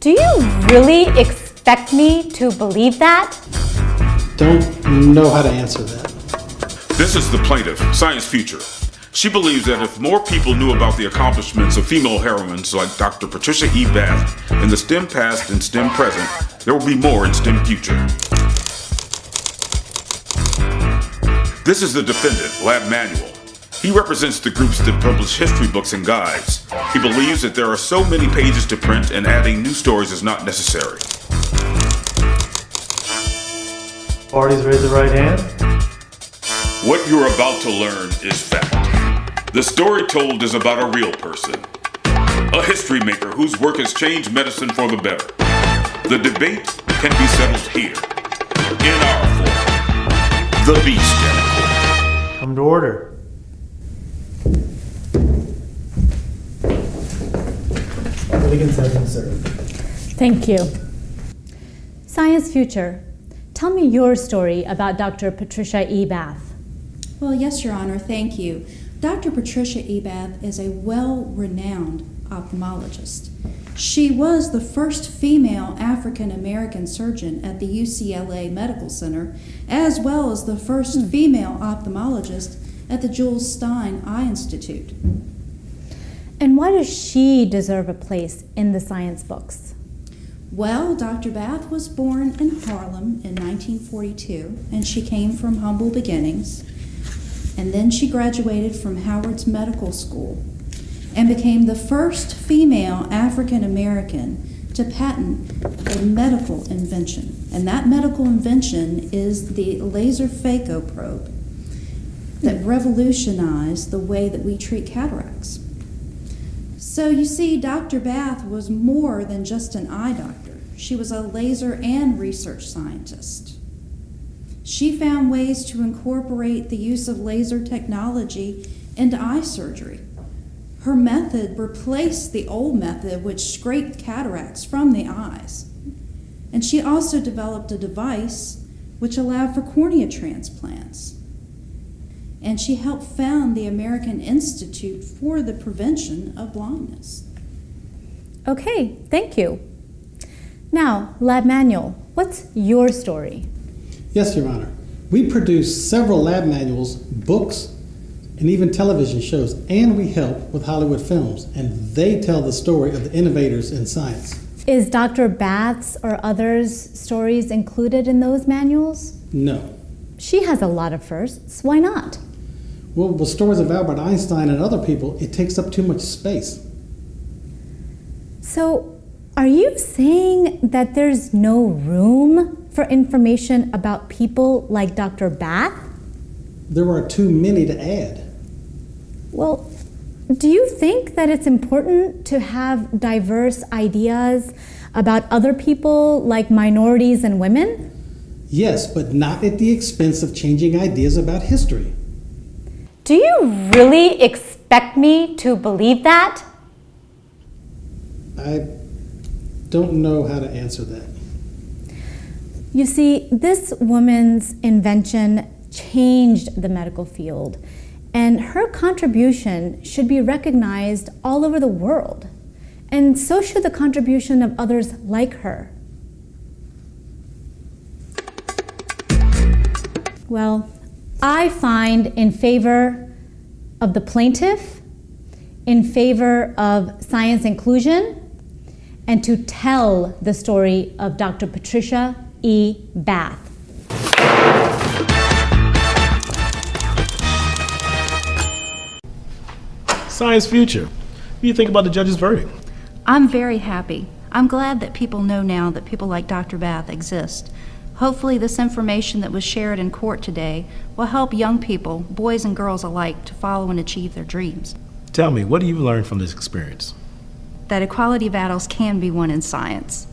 Do you really expect me to believe that? Don't know how to answer that. This is the plaintiff, Science Future. She believes that if more people knew about the accomplishments of female heroines like Dr. Patricia E. Bath in the STEM past and STEM present, there will be more in STEM future. This is the defendant, Lab Manual. He represents the groups that publish history books and guides. He believes that there are so many pages to print and adding new stories is not necessary. Parties raise the right hand. What you're about to learn is fact. The story told is about a real person, a history maker whose work has changed medicine for the better. The debate can be settled here, in our forum, the Beast Den. Come to order. Litigants have been served. Thank you. Science Future, tell me your story about Dr. Patricia E. Bath. Well, yes, Your Honor, thank you. Dr. Patricia E. Bath is a well-renowned ophthalmologist. She was the first female African-American surgeon at the UCLA Medical Center, as well as the first female ophthalmologist at the Jules Stein Eye Institute. And why does she deserve a place in the science books? Well, Dr. Bath was born in Harlem in 1942, and she came from humble beginnings. And then she graduated from Howard's Medical School and became the first female African-American to patent a medical invention. And that medical invention is the laser phaco probe that revolutionized the way that we treat cataracts. So you see, Dr. Bath was more than just an eye doctor. She was a laser and research scientist. She found ways to incorporate the use of laser technology into eye surgery. Her method replaced the old method which scraped cataracts from the eyes. And she also developed a device which allowed for cornea transplants. And she helped found the American Institute for the Prevention of Blindness. Okay, thank you. Now, Lab Manual, what's your story? Yes, Your Honor. We produce several lab manuals, books, and even television shows, and we help with Hollywood films, and they tell the story of the innovators in science. Is Dr. Bath's or others' stories included in those manuals? No. She has a lot of firsts. Why not? Well, with stories of Albert Einstein and other people, it takes up too much space. So, are you saying that there's no room for information about people like Dr. Bath? There are too many to add. Well, do you think that it's important to have diverse ideas about other people like minorities and women? Yes, but not at the expense of changing ideas about history. Do you really expect me to believe that? I don't know how to answer that. You see, this woman's invention changed the medical field, and her contribution should be recognized all over the world. And so should the contribution of others like her. Well, I find in favor of the plaintiff, in favor of science inclusion, and to tell the story of Dr. Patricia E. Bath. Science Future, what do you think about the judge's verdict? I'm very happy. I'm glad that people know now that people like Dr. Bath exist. Hopefully this information that was shared in court today will help young people, boys and girls alike, to follow and achieve their dreams. Tell me, what do you learn from this experience? That equality battles can be won in science.